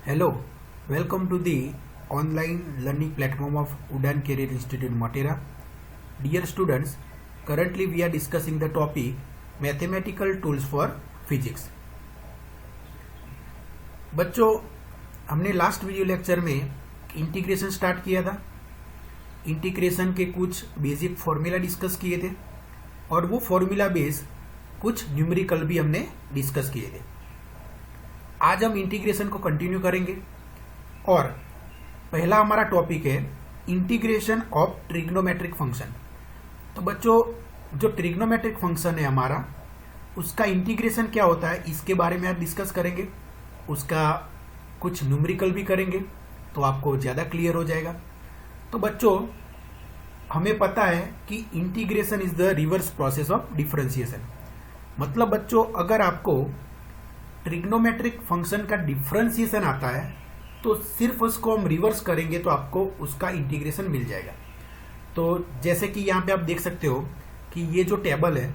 Hello, welcome to the online learning platform of Udan Career Institute Matera. Dear students, currently we are discussing the topic Mathematical Tools for Physics. बच्चों, हमने last video lecture में integration start किया था। Integration के कुछ basic formula discuss किए थे और वो फॉर्मूला बेस कुछ न्यूमेरिकल भी हमने डिस्कस किए थे। आज हम इंटीग्रेशन को कंटिन्यू करेंगे और पहला हमारा टॉपिक है इंटीग्रेशन ऑफ ट्रिग्नोमेट्रिक फंक्शन। तो बच्चों, जो ट्रिग्नोमेट्रिक फंक्शन है हमारा, उसका इंटीग्रेशन क्या होता है इसके बारे में आज डिस्कस करेंगे। उसका कुछ न्यूमेरिकल भी करेंगे तो आपको ज़्यादा क्लियर हो जाएगा। तो बच्चों, हमें पता है कि integration is the reverse process of differentiation. मतलब बच्चों, अगर आपको ट्रिग्नोमेट्रिक फंक्शन का डिफरेंशिएशन आता है तो सिर्फ उसको हम रिवर्स करेंगे तो आपको उसका इंटीग्रेशन मिल जाएगा। तो जैसे कि यहाँ पे आप देख सकते हो कि ये जो टेबल है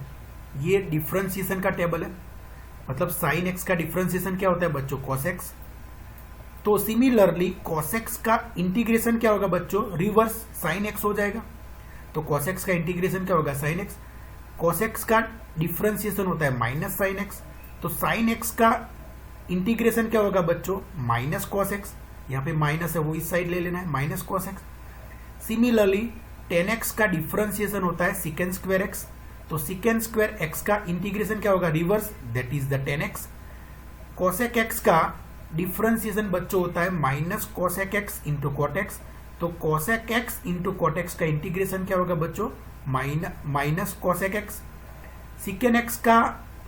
ये डिफरेंशिएशन का टेबल है। मतलब साइन एक्स का डिफरेंशिएशन क्या होता है बच्चों? Cos x. तो सिमिलरली कॉस एक्स का इंटीग्रेशन क्या होगा बच्चों? रिवर्स साइन एक्स हो जाएगा। तो कॉस एक्स का इंटीग्रेशन क्या होगा? Sine x. कॉस एक्स का डिफरेंशिएशन होता है माइनस साइन एक्स। तो साइन एक्स का इंटीग्रेशन क्या होगा बच्चों? Minus cos x. यहाँ पे माइनस है वो इस साइड ले लेना है, minus cos x. Similarly tan x का डिफरेंशिएशन होता है सिकेंड स्क्वायर एक्स। तो सिकेंड स्क्वायर एक्स का इंटीग्रेशन क्या होगा? Reverse, that is the tan x. Cosec x का डिफरेंशिएशन बच्चों होता है minus cosec x into cot x. तो cosec x into cot x का इंटीग्रेशन क्या होगा बच्चों? Minus cosec x. Secant x का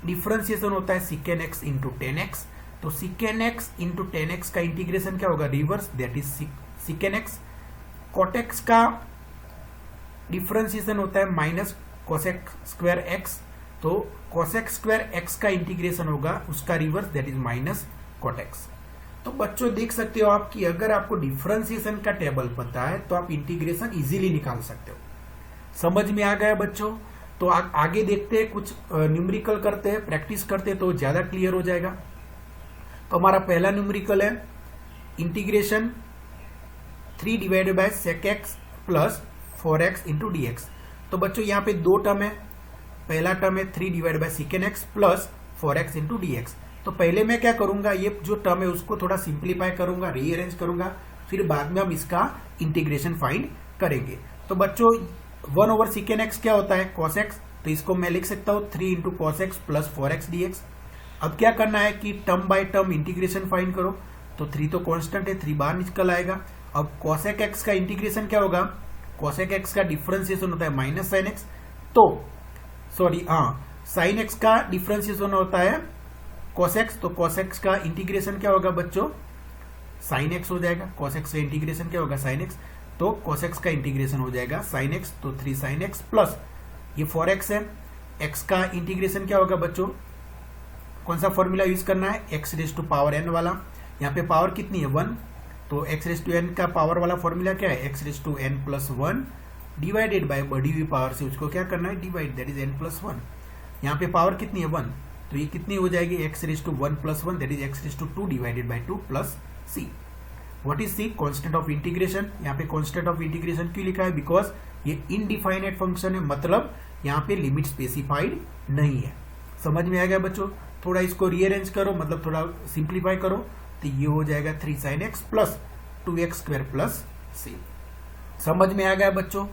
डिफरेंशिएशन होता है secant x into tan x. तो second x into tan x का इंटीग्रेशन क्या होगा? Reverse, that is secant x. Cot x का डिफरेंशिएशन होता है माइनस कोसेक स्क्वायर एक्स। तो कोसेक स्क्वायर एक्स का इंटीग्रेशन होगा उसका reverse, that is minus cot x. तो बच्चों देख सकते हो आप कि अगर आपको डिफरेंशिएशन का टेबल पता है तो आप इंटीग्रेशन इजीली निकाल सकते हो। समझ में आ गया बच्चों? तो आगे देखते हैं, कुछ न्यूमेरिकल करते हैं, प्रैक्टिस करते हैं तो ज्यादा क्लियर हो जाएगा। तो हमारा पहला न्यूमेरिकल है integration 3 divided by sec x plus 4x into d x. तो बच्चों यहाँ पे दो टर्म है। पहला टर्म है 3 divided by secant x plus 4x into d x. तो पहले मैं क्या करूंगा, ये जो टर्म है उसको थोड़ा सिंप्लीफाई करूंगा, रीअरेंज करूंगा, फिर बाद में हम इसका इंटीग्रेशन फाइंड करेंगे। तो बच्चों 1 ओवर सिकेंड एक्स क्या होता है? Cos x. तो इसको मैं लिख सकता हूँ 3 into cos x plus 4x dx। अब क्या करना है कि term by term integration find करो। तो 3 तो कांस्टेंट है, 3 बाहर निकल आएगा। अब कॉसेक एक्स का इंटीग्रेशन क्या होगा? कॉसेक एक्स का डिफरेंशिएशन होता है माइनस साइन एक्स। तो सॉरी साइन एक्स का डिफरेंशिएशन होता है कॉसेक्स। तो कॉसेक्स का इंटीग्रेशन क्या होगा बच्चों? साइन एक्स हो जाएगा। कॉसेक्स का इंटीग्रेशन क्या होगा? Sine x. तो कॉसेक्स का इंटीग्रेशन हो जाएगा साइन एक्स। तो 3 साइन एक्स प्लस ये 4x है। x का इंटीग्रेशन क्या होगा बच्चों? कौन सा फॉर्मूला यूज करना है? x raise to power n वाला। यहाँ पे पावर कितनी है? 1। तो x रेज टू n का पावर वाला फॉर्मूला क्या है? x raise to n plus 1 divided by बढ़ी हुई पावर से उसको क्या करना है? Divide, that is n plus 1। यहाँ पे पावर कितनी है? 1। तो ये कितनी हो जाएगी? x raise to 1 plus 1, that is x raise to 2 divided by 2 plus c। What is c? Constant of integration. यहाँ पे कांस्टेंट ऑफ इंटीग्रेशन क्यों लिखा है? बिकॉज ये इनडिफाइनेट फंक्शन है, मतलब यहाँ पे लिमिट स्पेसिफाइड नहीं है। समझ में आ गया बच्चों? थोड़ा इसको रीअरेंज करो, मतलब थोड़ा सिंप्लीफाई करो, तो ये हो जाएगा 3 sine x plus 2x square plus c। समझ में आ गया बच्चों?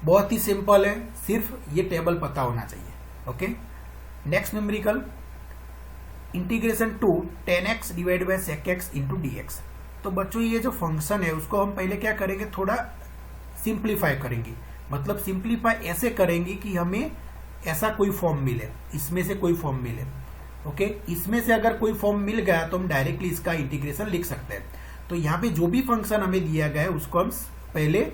बहुत ही सिंपल है, सिर्फ ये टेबल पता होना चाहिए। Okay, next numerical integration two 10x divide by sec x into dx। तो बच्चों ये जो फंक्शन है उसको हम पहले क्या करेंगे? थोड़ा सिंप्लीफाई करेंगे। मतलब सिंप्लीफाई ऐसे करेंगे कि हमें ऐसा कोई फॉर्म मिले, इसमें से कोई फॉर्म मिले। ओके, इसमें से अगर कोई फॉर्म मिल गया तो हम डायरेक्टली इसका इंटीग्रेशन लिख सकते हैं। तो यहाँ पे जो भी फंक्शन हमें दिया गया है उसको हम पहले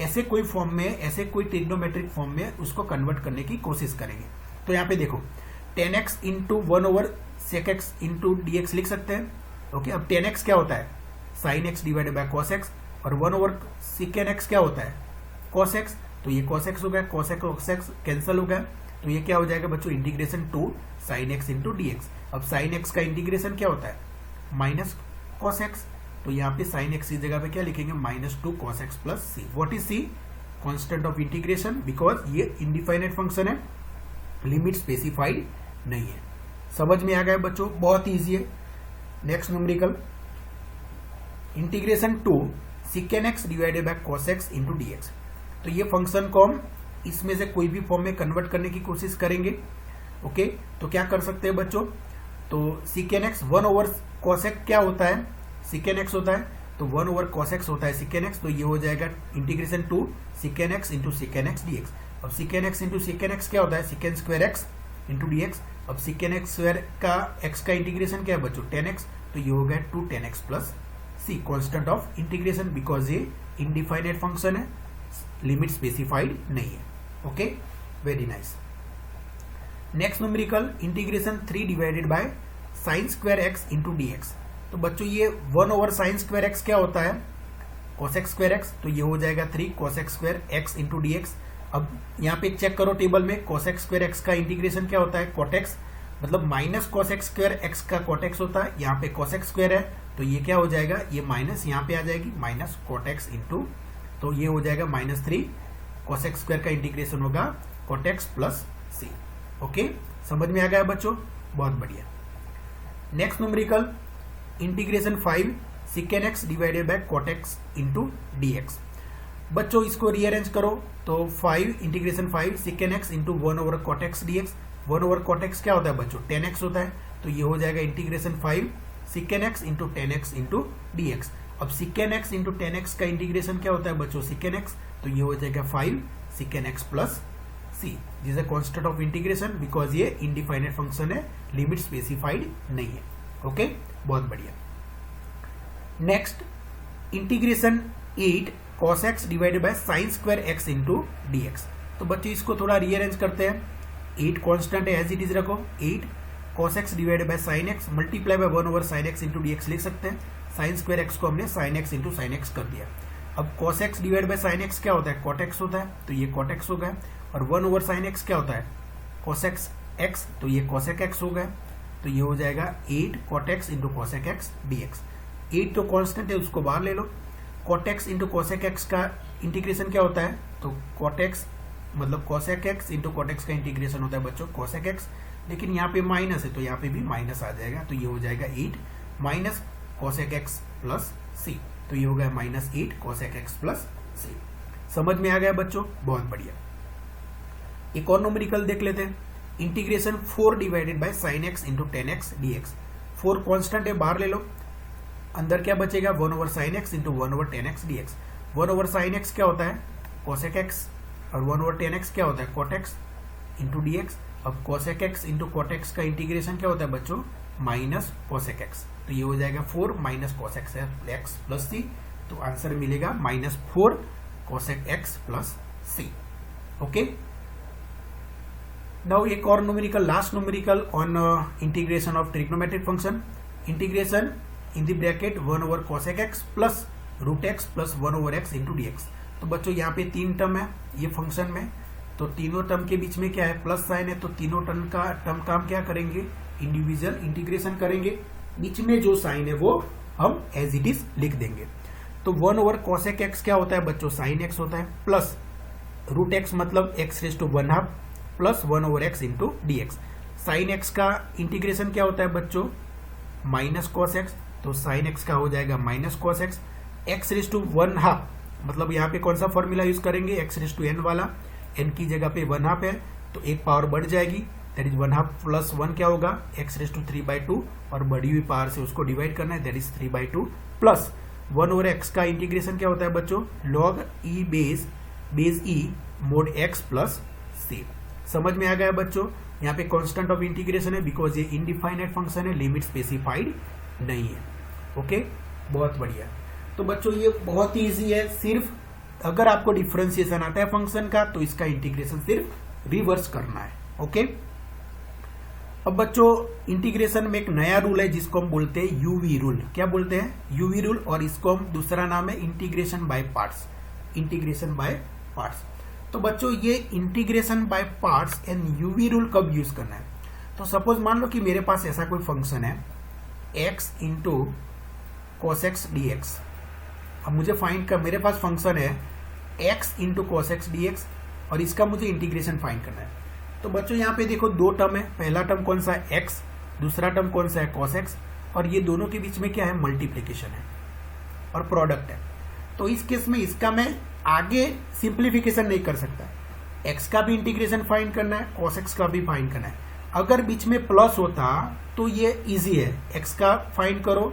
ऐसे कोई फॉर्म में, ऐसे कोई ट्रिग्नोमेट्रिक फॉर्म में उसको कन्वर्ट करने की कोशिश करेंगे। तो यहाँ पे देखो 10x into 1 over sec x into d x लिख सकते हैं। ओके, अब 10x क्या होता है? Sine x divided by cos x. और 1 ओवर सिकेंड एक्स क्या होता है? Cos x. तो ये कॉस एक्स हो गया, कॉस एक्स कैंसिल हो गया। तो ये क्या हो जाएगा बच्चों? Integration two sine x into d x. अब साइन एक्स का इंटीग्रेशन क्या होता है? Minus cos x. तो यहाँ पे साइन एक्स की जगह पे क्या लिखेंगे -2 cos x plus c. What is c? Constant of integration, because ये इनडिफाइनाइट फंक्शन है, लिमिट स्पेसिफाइड नहीं है। समझ में आ गया बच्चों? बहुत ईजी है। Next numerical, integration 2 secant x divided by cos x into d x. तो ये फंक्शन को हम इसमें से कोई भी फॉर्म में कन्वर्ट करने की कोशिश करेंगे। ओके, तो क्या कर सकते हैं बच्चों? तो secant x 1 over cos x क्या होता है? सिकेन एक्स होता है, तो 1 ओवर cos x होता है सिकेन एक्स, तो ये हो जाएगा integration 2 secant x into secant x d x. अब secant x into secant x क्या होता है? Secant square x into d x. अब सिकेन एक्स स्क्वायर का एक्स का इंटीग्रेशन क्या है बच्चों? 10x, तो ये हो गया 2 10x plus c. Constant of integration, because ये इनडिफाइनाइट फंक्शन है, लिमिट स्पेसिफाइड नहीं है। Okay, very nice. Next numerical, integration 3 divided by sine square x into d x. तो बच्चों ये 1 ओवर साइन स्क्वायर एक्स क्या होता है? cos x स्क्वायर एक्स, तो ये हो जाएगा 3 cos x square x into d x. अब यहाँ पे चेक करो टेबल में, cos x स्क्वायर एक्स का इंटीग्रेशन क्या होता है? cot x, मतलब minus cos x square x का cot x होता है। यहाँ पे cos x स्क्वायर है, तो ये क्या हो जाएगा? ये माइनस यहाँ पे आ जाएगी, माइनस cot x इंटू, तो ये हो जाएगा -3 cos x स्क्वायर का इंटीग्रेशन होगा cot x plus c. Okay, समझ में आ गया बच्चों? बहुत बढ़िया। Next numerical, integration 5 secant x divided by cot x into d x. बच्चों इसको रीअरेंज करो, तो 5 integration 5 secant x into 1 over cot x d x. 1 over cot x क्या होता है बच्चों? 10x होता है, तो ये हो जाएगा integration 5 secant x into 10x into d x. अब सिकेन एक्स इंटू 10x का इंटीग्रेशन क्या होता है बच्चों? सिकेन एक्स, तो ये हो जाएगा 5 secant x plus c. This is constant of integration, because ये इनडिफाइनाइट फंक्शन है, लिमिट स्पेसिफाइड नहीं है। ओके, बहुत बढ़िया। Next, integration 8 cos x divided by sine square x into d x. तो बच्चों इसको थोड़ा रीअरेंज करते हैं। 8 कांस्टेंट है, एज इट इज रखो। 8 cos x divided by sine x multiply by 1 over sign x into d x लिख सकते हैं। साइन स्क्वायर एक्स को हमने sign x into sine x कर दिया। अब cos x divide by sine x क्या होता है? cot x होता है, तो ये cot x हो गया। और 1 ओवर साइन एक्स क्या होता है? cos x x, तो ये cosec x हो गया, तो ये हो जाएगा 8 cot x into cosec x dx। 8 तो कांस्टेंट है, उसको बाहर ले लो। cot x into cosec x का इंटीग्रेशन क्या होता है? तो cot x मतलब cosec x into cot x का इंटीग्रेशन होता है बच्चों cosec x, लेकिन यहाँ पे माइनस है, तो यहाँ पे भी माइनस आ जाएगा, तो ये हो जाएगा 8 minus cosec x plus c. तो ये हो गया -8 cosec x प्लस सी। समझ में आ गया बच्चों? बहुत बढ़िया। एक और न्यूमेरिकल देख लेते हैं। Integration 4 divided by sign x into 10x dx। 4 constant है, बाहर ले लो। अंदर क्या बचेगा? 1 over sign x into 1 over 10x dx। 1 over sine x क्या होता है? cosec x, और 1 ओवर 10x क्या होता है? cot x into dx। अब cosec x into cot x का इंटीग्रेशन क्या होता है बच्चों? माइनस cosec x, तो ये हो जाएगा 4 minus cosec x plus c. तो आंसर मिलेगा -4 cosec x plus c. Okay, now एक और numerical, last numerical on integration of trigonometric function. Integration in the bracket 1 over cosec x plus root x plus 1 over x into d x. तो बच्चों यहाँ पे 3 term है ये function में, तो तीनों टर्म के बीच में क्या है? प्लस साइन है, तो तीनों टर्म का हम क्या करेंगे? इंडिविजुअल इंटीग्रेशन करेंगे। बीच में जो साइन है वो हम एज इट इज लिख देंगे। तो 1 ओवर cosec x क्या होता है बच्चों? साइन एक्स होता है, प्लस रूट एक्स मतलब x raise to 1/2 plus 1 over x into d x. Sine x का इंटीग्रेशन क्या होता है बच्चों? माइनस cos x, तो साइन एक्स का हो जाएगा minus cos x। x raise to 1/2 मतलब यहाँ पे कौन सा फॉर्मूला यूज करेंगे? x रेज़ टू n वाला। n की जगह पे 1/2 है, तो एक पावर बढ़ जाएगी, दैट इज 1/2 प्लस 1 क्या होगा? x रेज़ टू 3/2, और बढ़ी हुई पावर से उसको डिवाइड करना है, that is 3/2 plus 1 over x का इंटीग्रेशन क्या होता है बच्चों? log e base e mode x plus c। समझ में आ गया बच्चों? यहाँ पे कांस्टेंट ऑफ इंटीग्रेशन है, बिकॉज ये इनडिफाइनाइट फंक्शन है, लिमिट स्पेसिफाइड नहीं है। ओके, बहुत बढ़िया। तो बच्चों ये बहुत ही इजी है, सिर्फ अगर आपको डिफरेंशिएशन आता है फंक्शन का तो इसका इंटीग्रेशन सिर्फ रिवर्स करना है। ओके, अब बच्चों इंटीग्रेशन में एक नया रूल है जिसको हम बोलते हैं यूवी रूल। क्या बोलते हैं? यूवी रूल, और इसको हम दूसरा नाम है integration by parts. Integration by parts. तो बच्चों ये integration by parts and UV rule कब यूज करना है? तो सपोज मान लो कि मेरे पास ऐसा कोई फंक्शन है x into cos x dx। अब मुझे फाइंड कर, मेरे पास फंक्शन है x into cos x dx और इसका मुझे इंटीग्रेशन फाइंड करना है। तो बच्चों यहाँ पे देखो दो टर्म है, पहला टर्म कौन सा है x, दूसरा टर्म कौन सा है cos x, और ये दोनों के बीच में क्या है, मल्टीप्लीकेशन है और प्रोडक्ट है। तो इस केस में इसका मैं आगे सिंप्लीफिकेशन नहीं कर सकता, x का भी इंटीग्रेशन फाइंड करना है, cos x का भी फाइंड करना है। अगर बीच में प्लस होता तो ये इजी है, x का फाइंड करो,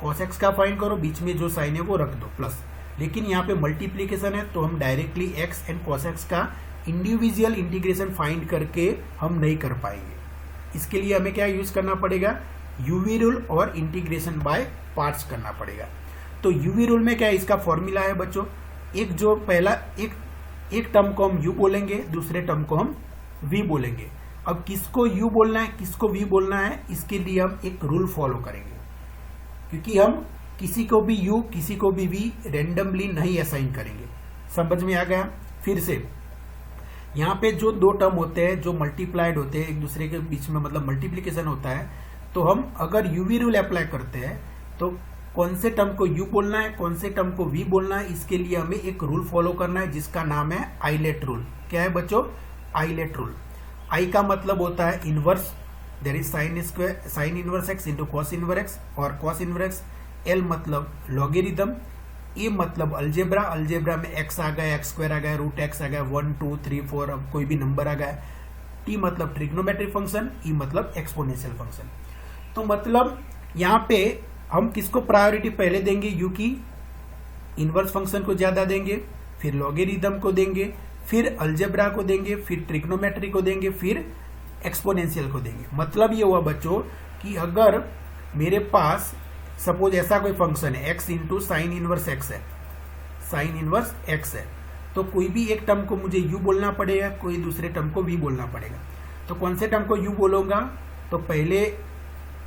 cos x का फाइंड करो, बीच में जो साइन है वो रख दो प्लस। लेकिन यहाँ पे मल्टीप्लीकेशन है तो हम directly x and cos x का इंडिविजुअल इंटीग्रेशन फाइंड करके हम नहीं कर पाएंगे। इसके लिए हमें क्या यूज करना पड़ेगा, यूवी रूल और इंटीग्रेशन बाय पार्ट्स करना पड़ेगा। तो यूवी रूल में क्या है, इसका फॉर्मूला है बच्चों, एक जो पहला एक टर्म को हम u बोलेंगे, दूसरे टर्म को हम v बोलेंगे। अब किसको u बोलना है, किसको v बोलना है, इसके लिए हम एक रूल फॉलो करेंगे, क्योंकि हम किसी को भी u किसी को भी v रेंडमली नहीं असाइन करेंगे। समझ में आ गया? फिर से यहाँ पे जो दो टर्म होते हैं जो मल्टीप्लाइड होते हैं एक दूसरे के बीच में, मतलब मल्टीप्लीकेशन होता है, तो हम अगर यूवी रूल अप्लाई करते हैं तो कौन से टर्म को u बोलना है, कौन से टर्म को v बोलना है, इसके लिए हमें एक रूल फॉलो करना है जिसका नाम है आइलेट रूल। क्या है बच्चों? Islet rule. आई का मतलब होता है inverse, there is sine inverse x into cos inverse x, और कॉस इनवर्स एक्स। एल मतलब लॉगेरिदम, ए मतलब अलजेब्रा, अलजेब्रा में एक्स आ गया, एक्स स्क्वायर आ गया, रूट एक्स आ गया, 1 2 3 4 अब कोई भी नंबर आ गया। टी मतलब ट्रिग्नोमेट्रिक फंक्शन, ई मतलब एक्सपोनेंशियल फंक्शन। तो मतलब यहाँ पे हम किसको प्रायोरिटी पहले देंगे, यू की इनवर्स फंक्शन को ज्यादा देंगे, फिर लॉगेरिदम को देंगे, फिर अलजेब्रा को देंगे, फिर ट्रिग्नोमेट्री को देंगे, फिर एक्सपोनेंशियल को देंगे। मतलब ये हुआ बच्चों कि अगर मेरे पास सपोज ऐसा कोई फंक्शन है x into sine inverse x है, साइन इनवर्स एक्स है, तो कोई भी एक टर्म को मुझे u बोलना पड़ेगा, कोई दूसरे टर्म को v बोलना पड़ेगा। तो कौन से टर्म को u बोलूंगा, तो पहले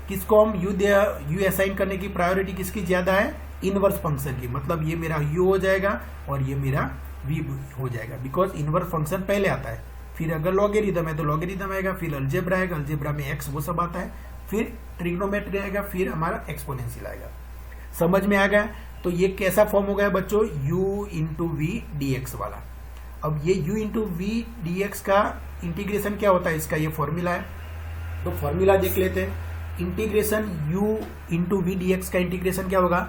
किसको हम u असाइन करने की प्रायोरिटी किसकी ज्यादा है, इनवर्स फंक्शन की। मतलब ये मेरा u हो जाएगा और ये मेरा v हो जाएगा, बिकॉज इनवर्स फंक्शन पहले आता है। फिर अगर लॉगेरिदम है तो लॉगेरिदम आएगा, फिर अलजेब्रा आएगा, अलजेब्रा में x वो सब आता है, फिर ट्रिग्नोमेट्री आएगा, फिर हमारा एक्सपोनेंशियल आएगा। समझ में आ गया? तो ये कैसा फॉर्म हो गया बच्चों, u into v d x वाला। अब ये u into v d x का इंटीग्रेशन क्या होता है, इसका ये फॉर्मूला है। तो फॉर्मूला देख लेते हैं। Integration u into v d x का इंटीग्रेशन क्या होगा,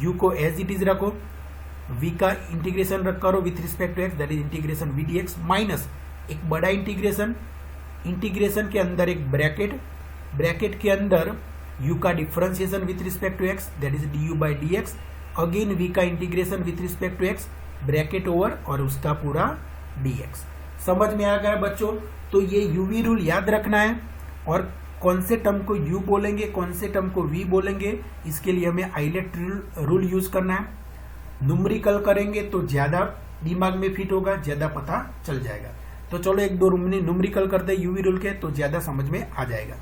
u को एज इट इज रखो, v का इंटीग्रेशन रख करो with respect to x, that is integration v d x, minus एक बड़ा इंटीग्रेशन, इंटीग्रेशन के अंदर एक ब्रैकेट, ब्रैकेट के अंदर u का differentiation with respect to x, that is du by d x, again v का integration with respect to x, bracket over और उसका पूरा dx। समझ में आ गया बच्चों? तो ये यूवी रूल याद रखना है, और कौन से टर्म को u बोलेंगे, कौन से टर्म को v बोलेंगे, इसके लिए हमें आइलेट रूल यूज करना है। न्यूमेरिकल करेंगे तो ज्यादा दिमाग में फिट होगा, ज्यादा पता चल जाएगा। तो चलो एक दो न्यूमेरिकल करते हैं यूवी रूल के, तो ज्यादा समझ में आ जाएगा।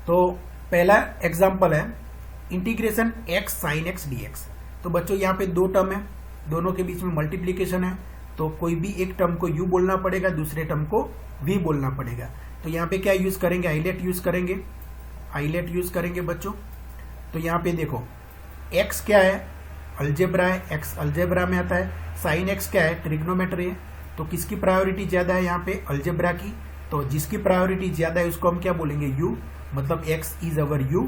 तो पहला एग्जांपल है integration x sine x dx। तो बच्चों यहाँ पे दो टर्म है, दोनों के बीच में मल्टीप्लीकेशन है, तो कोई भी एक टर्म को u बोलना पड़ेगा, दूसरे टर्म को v बोलना पड़ेगा। तो यहाँ पे क्या यूज करेंगे, आइलेट यूज करेंगे, आइलेट यूज करेंगे बच्चों। तो यहाँ पे देखो x क्या है, अलजेब्रा है, x अलजेब्रा में आता है, साइन x क्या है, ट्रिग्नोमेट्री है। तो किसकी प्रायोरिटी ज्यादा है यहाँ पे, अलजेब्रा की। तो जिसकी प्रायोरिटी ज्यादा है उसको हम क्या बोलेंगे, u, मतलब x is our u,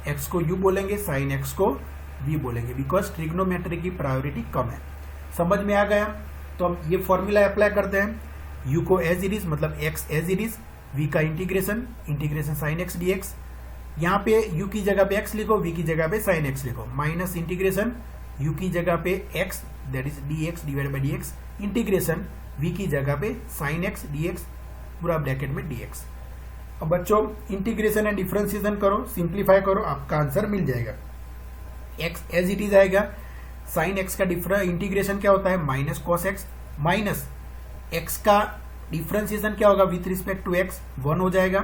x को u बोलेंगे, साइन x को v बोलेंगे, बिकॉज ट्रिग्नोमेट्री की प्रायोरिटी कम है। समझ में आ गया? तो हम ये फॉर्मूला अप्लाई करते हैं, u को एज इट इज मतलब x as it is, v का integration, integration sine x dx। यहाँ पे u की जगह पे x लिखो, v की जगह पे साइन x लिखो, माइनस इंटीग्रेशन u की जगह पे x that is dx divide by dx, integration v की जगह पे साइन x dx पूरा ब्रैकेट में dx। अब बच्चों इंटीग्रेशन एंड डिफरेंशिएशन करो, सिंप्लीफाई करो, आपका आंसर मिल जाएगा। x एज इट इज आएगा, साइन x का इंटीग्रेशन क्या होता है, minus cos x, minus x का डिफरेंशिएशन क्या होगा विथ रिस्पेक्ट टू x, 1 हो जाएगा।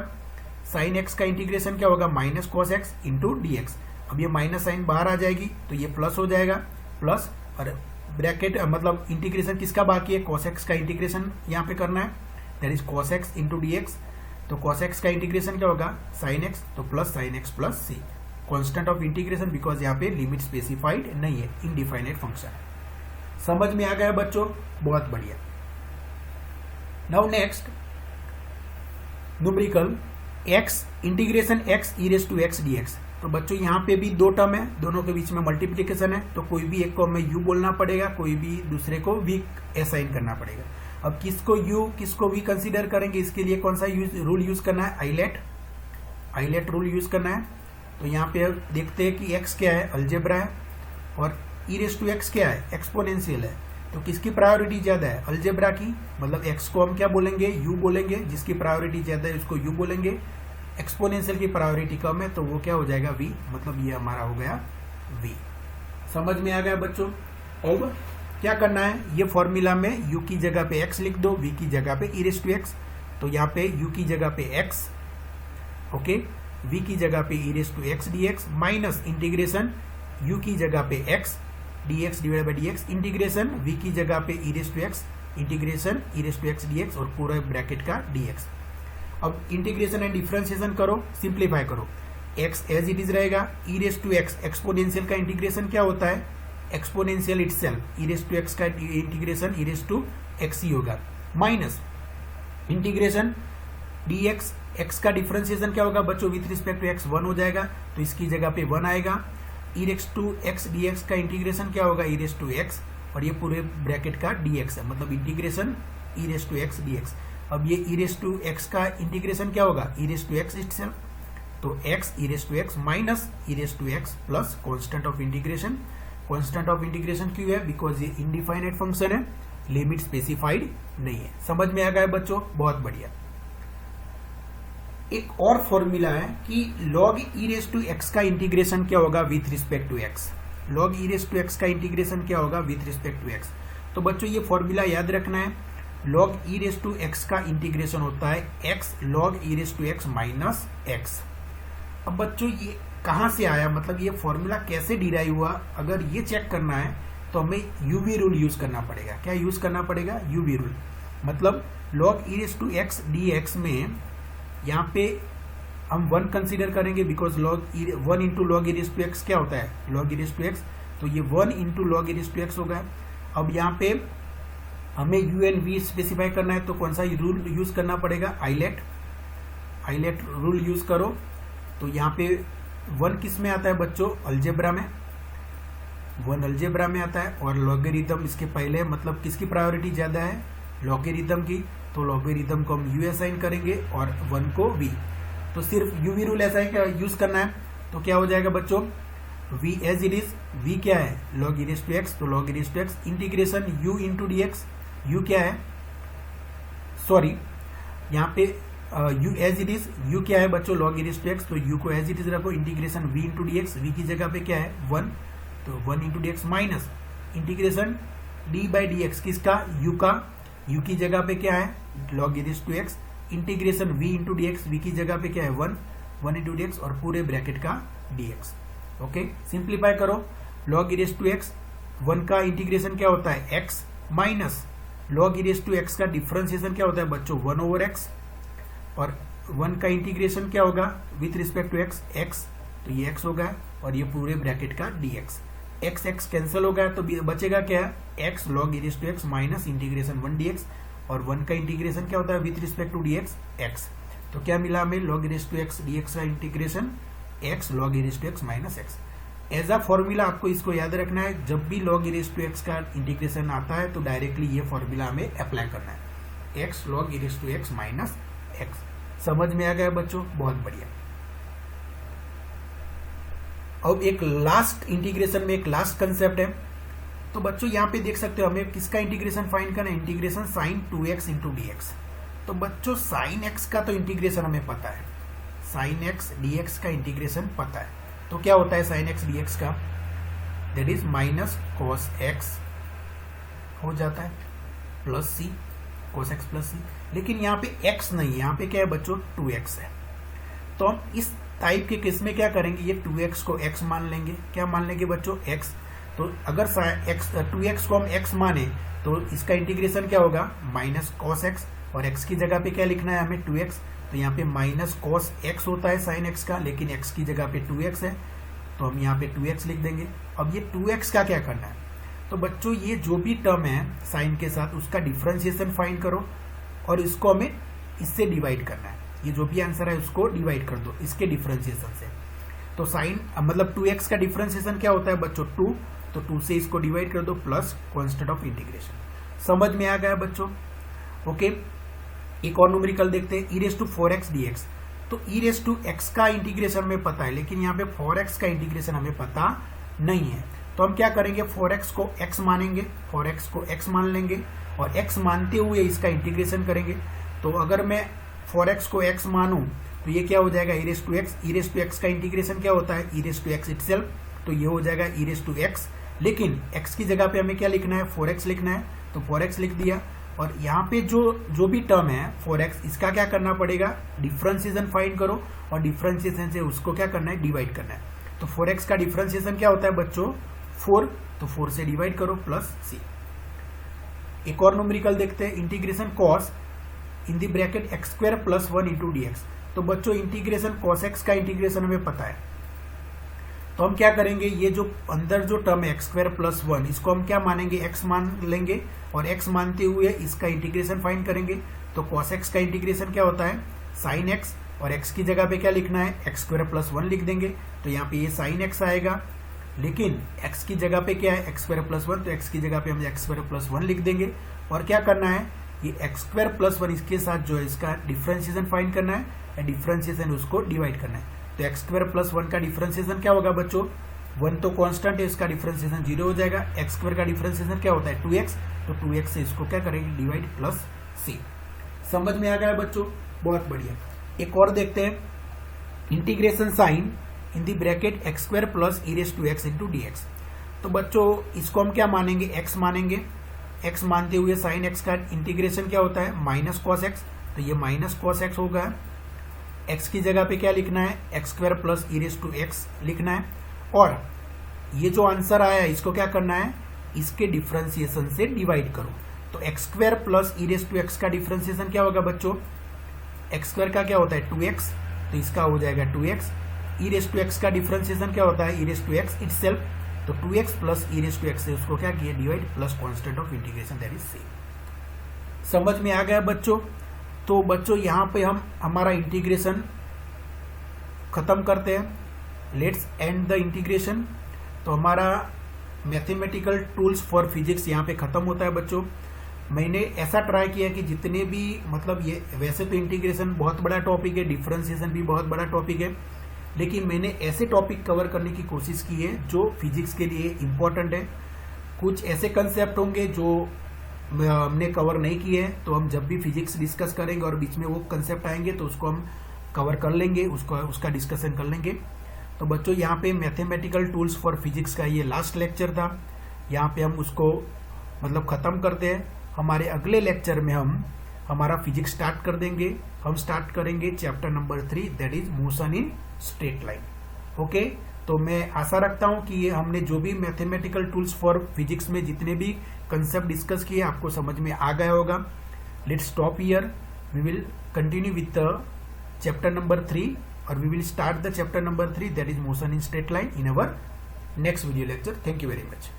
साइन x का इंटीग्रेशन क्या होगा, minus cos x into dx। अब ये माइनस साइन बाहर आ जाएगी तो ये प्लस हो जाएगा, प्लस और ब्रैकेट मतलब इंटीग्रेशन किसका बाकी है, कॉस x का इंटीग्रेशन यहाँ पे करना है, that is cos x into dx। तो cos x का इंटीग्रेशन क्या होगा, sin x, तो plus sin x plus c, constant of integration, because यहाँ पे लिमिट स्पेसिफाइड नहीं है, इनडिफाइनाइट फंक्शन है। समझ में आ गया बच्चों? बहुत बढ़िया। Now next numerical x integration x e raise to x dx। तो बच्चों यहाँ पे भी दो टर्म है, दोनों के बीच में मल्टीप्लिकेशन है, तो कोई भी एक को हमें u बोलना पड़ेगा, कोई भी दूसरे को v असाइन करना पड़ेगा। अब किसको u किसको v कंसीडर करेंगे, इसके लिए कौन सा रूल यूज करना है? आइलेट रूल यूज करना है। तो यहाँ पे देखते हैं कि x क्या है? अलजेब्रा है, और e रेज टू x क्या है? एक्सपोनेंशियल है। तो किसकी प्रायोरिटी ज्यादा है? अलजेब्रा की, मतलब x को हम क्या बोलेंगे? u बोलेंगे। जिसकी प्रायोरिटी ज्यादा है उसको u बोलेंगे। एक्सपोनेंशियल की प्रायोरिटी कम है तो वो क्या हो जाएगा? v, मतलब ये हमारा हो गया v। समझ में आ गया बच्चों? अब क्या करना है? ये फॉर्मूला में u की जगह पे x लिख दो, v की जगह पे e रेज टू x। तो यहाँ पे u की जगह पे x, ओके, v की जगह पे e raise to x dx minus integration u की जगह पे x dx divide by dx, integration v की जगह पे e raise to x, integration e raise to x dx और पूरा ब्रैकेट का dx। अब इंटीग्रेशन एंड डिफरेंशिएशन करो, सिंप्लीफाई करो। x एज इट इज रहेगा, e raise to x exponential का इंटीग्रेशन क्या होता है? Exponential itself, e raise to x का integration e raise to x ही होगा, माइनस इंटीग्रेशन dx, x का डिफरेंशिएशन क्या होगा बच्चों? विथ रिस्पेक्ट टू x 1 हो जाएगा, तो इसकी जगह पे 1 आएगा। e raise to x dx का इंटीग्रेशन क्या होगा? e रेज टू x, और ये पूरे ब्रैकेट का dx है, मतलब integration e raise to x dx। अब ये e रेज टू x का इंटीग्रेशन क्या होगा? e raise to x itself, तो x e raise to x minus e raise to x plus constant of integration. Constant of integration क्यों है? Because ये indefinite function है, लिमिट स्पेसिफाइड नहीं है। समझ में आ गया बच्चों? बहुत बढ़िया। एक और फॉर्मूला है कि log e raise to x का इंटीग्रेशन क्या होगा with respect to x। log e raise to x का इंटीग्रेशन क्या होगा विथ रिस्पेक्ट टू x? तो बच्चों ये फॉर्मूला याद रखना है। log e raise to x का इंटीग्रेशन होता है x log e raise to x minus x। अब बच्चों ये कहाँ से आया, मतलब ये फॉर्मूला कैसे डिराइव हुआ? अगर ये चेक करना है तो हमें यूवी रूल यूज करना पड़ेगा। क्या यूज करना पड़ेगा? UV rule. मतलब log e raise to x dx में यहाँ पे हम 1 कंसीडर करेंगे, because one into log e raise to x क्या होता है? log e raise to x, तो ये 1 into log e raise to x होगा। अब यहाँ पे हमें u एंड v स्पेसिफाई करना है, तो कौन सा रूल यूज करना पड़ेगा? आइलेट रूल यूज करो। तो यहाँ पे 1 किस में आता है बच्चों? अलजेब्रा में, 1 अलजेब्रा में आता है, और लॉगरिथम इसके पहले, मतलब किसकी प्रायोरिटी ज्यादा है? लॉगरिथम की, तो लॉगरिथम को हम u असाइन करेंगे और 1 को v। तो सिर्फ uv रूल ऐसा है यूज करना है, तो क्या हो जाएगा बच्चों? v as it is, v क्या है? log e raise to x, तो log e raise to x integration u into dx, u क्या है? सॉरी, यहाँ पे u as it is, u क्या है बच्चों? log e raise to x, तो u को एज इट इज रखो, integration v into dx, v की जगह पे क्या है? 1, तो 1 into dx minus integration d by dx, किसका? u का, u की जगह पे क्या है? log e raise to x, integration v into dx, v की जगह पे क्या है? 1 इंटू dx और पूरे ब्रैकेट का dx। ओके, सिंप्लीफाई करो। log e raise to x 1 का इंटीग्रेशन क्या होता है? x minus log e raise to x का डिफरेंशिएशन क्या होता है बच्चों? 1 ओवर x, और 1 का इंटीग्रेशन क्या होगा विथ रिस्पेक्ट टू x, तो ये x होगा, और ये पूरे ब्रैकेट का dx। x कैंसिल हो गया, तो बचेगा क्या? x log e raise to x minus integration 1 dx, और 1 का इंटीग्रेशन क्या होता है with respect to dx? x। तो क्या मिला हमें? log e raise to x dx का integration x log e raise to x minus x। As a formula आपको इसको याद रखना है, जब भी log e raise to x का इंटीग्रेशन आता है तो डायरेक्टली ये फॉर्मूला हमें अप्लाई करना है, x log e raise to x minus x। समझ में आ गया बच्चों? बहुत बढ़िया। अब एक लास्ट इंटीग्रेशन में एक लास्ट कंसेप्ट है, तो बच्चों यहाँ पे देख सकते हो हमें किसका इंटीग्रेशन फाइंड करना है? Integration sine 2x into dx। तो बच्चों साइन x का तो इंटीग्रेशन हमें पता है, साइन x dx का इंटीग्रेशन पता है। तो क्या होता है साइन x dx का? That is minus cos x हो जाता है plus c, cos x plus c। लेकिन यहाँ पे x नहीं है, यहाँ पे क्या है बच्चों? 2x है। तो हम इस टाइप के केस में क्या करेंगे? ये 2x को x मान लेंगे। क्या मान लेंगे बच्चों? x। तो अगर 2x को हम x माने तो इसका इंटीग्रेशन क्या होगा? माइनस cos x, और x की जगह पे क्या लिखना है हमें? 2x। तो यहाँ पे माइनस cos x होता है साइन x का, लेकिन x की जगह पे 2x है। तो हम यहाँ पे 2x लिख देंगे। अब ये 2x का क्या करना है, तो बच्चों ये जो भी टर्म है साइन के साथ उसका डिफरेंशिएशन फाइंड करो और इसको हमें इससे डिवाइड करना है। ये जो भी आंसर है उसको डिवाइड कर दो इसके डिफरेंशिएशन से। तो साइन मतलब 2x का डिफरेंशिएशन क्या होता है बच्चों 2, तो 2 से इसको डिवाइड कर दो प्लस कांस्टेंट ऑफ इंटीग्रेशन। समझ में आ गया बच्चों? ओके, एक और न्यूमेरिकल देखते हैं, e⁴x dx। तो e⁻x का इंटीग्रेशन हमें पता है, लेकिन यहाँ पे 4x का इंटीग्रेशन हमें पता नहीं है। तो हम क्या करेंगे, 4x को x मानेंगे, 4x को x मान लेंगे और x मानते हुए इसका इंटीग्रेशन करेंगे। तो अगर मैं 4x को x मानूं तो ये क्या हो जाएगा e⁻x का इंटीग्रेशन क्या होता है e⁻x इटसेल्फ, तो ये हो जाएगा e⁻x, लेकिन x की जगह पे हमें क्या लिखना है 4x लिखना है, तो 4x लिख दिया। और यहाँ पे जो भी टर्म है 4x, इसका क्या करना पड़ेगा, डिफरेंशिएशन फाइंड करो और डिफरेंशिएशन से उसको क्या करना है, डिवाइड करना है। तो 4x का डिफरेंशिएशन क्या होता है बच्चों 4, तो 4 से डिवाइड करो प्लस c। एक और न्यूमेरिकल देखते हैं, integration cos in the bracket x² + 1 × dx। तो बच्चों इंटीग्रेशन cos x का इंटीग्रेशन हमें पता है, तो हम क्या करेंगे, ये जो अंदर जो टर्म है x² + 1 इसको हम क्या मानेंगे, x मान लेंगे और x मानते हुए इसका इंटीग्रेशन फाइंड करेंगे। तो cos x का इंटीग्रेशन क्या होता है sin x, और x की जगह पे क्या लिखना है x² + 1 लिख देंगे। तो यहाँ पे ये sin x आएगा, लेकिन x की जगह पे क्या है x² + 1, तो x की जगह पे हम x² + 1 लिख देंगे। और क्या करना है, ये x² + 1 इसके साथ जो है इसका डिफरेंशिएशन फाइंड करना है, डिफरेंशिएशन उसको डिवाइड करना है। तो x² + 1 का डिफरेंशिएशन क्या होगा बच्चों, 1 तो कांस्टेंट है, इसका डिफरेंशिएशन 0 हो जाएगा। x² का डिफरेंशिएशन क्या होता है 2x, तो 2x से इसको क्या करेंगे डिवाइड प्लस c। समझ में आ गया बच्चों, बहुत बढ़िया। एक और देखते हैं, integration sine in the bracket x² + e⁻x × dx। तो बच्चों इसको हम क्या मानेंगे, x मानेंगे, x मानते हुए sin x का इंटीग्रेशन क्या होता है -cos x, तो ये -cos x होगा। x की जगह पे क्या लिखना है x² + e⁻x लिखना है। और ये जो आंसर आया है इसको क्या करना है, इसके डिफरेंशिएशन से डिवाइड करो। तो x² + e⁻x का डिफरेंशिएशन क्या होगा बच्चों, x² का क्या होता है 2x, तो इसका हो जाएगा 2x। e⁻x का डिफरेंशिएशन क्या होता है e⁻x इटसेल्फ, तो 2x + e⁻x से उसको क्या किया divide plus constant of integration that is c। समझ में आ गया बच्चों? तो बच्चों यहाँ पे हम हमारा इंटीग्रेशन खत्म करते हैं। Let's end the integration. तो हमारा मैथमेटिकल टूल्स फॉर फिजिक्स यहाँ पे खत्म होता है बच्चों। मैंने ऐसा ट्राई किया कि जितने भी मतलब ये वैसे तो इंटीग्रेशन बहुत बड़ा टॉपिक है, डिफरेंशिएशन भी बहुत बड़ा टॉपिक है, लेकिन मैंने ऐसे टॉपिक कवर करने की कोशिश की है जो फिजिक्स के लिए इम्पोर्टेंट है। कुछ ऐसे कंसेप्ट होंगे जो हमने कवर नहीं किए हैं, तो हम जब भी फिजिक्स डिस्कस करेंगे और बीच में वो कंसेप्ट आएंगे तो उसको हम कवर कर लेंगे, उसका डिस्कशन कर लेंगे। तो बच्चों यहाँ पे मैथमेटिकल टूल्स फॉर फिजिक्स का ये लास्ट लेक्चर था, यहाँ पे हम उसको मतलब ख़त्म करते हैं। हमारे अगले लेक्चर में हम हमारा फिजिक्स स्टार्ट कर देंगे। हम स्टार्ट करेंगे chapter number 3 that is motion in straight line. Okay, तो मैं आशा रखता हूँ कि ये हमने जो भी मैथमेटिकल टूल्स फॉर फिजिक्स में जितने भी कंसेप्ट डिस्कस किए आपको समझ में आ गया होगा। Let's stop here, we will continue with the chapter number 3 और we will start the chapter number 3 that is motion in straight line in our next video lecture. Thank you very much.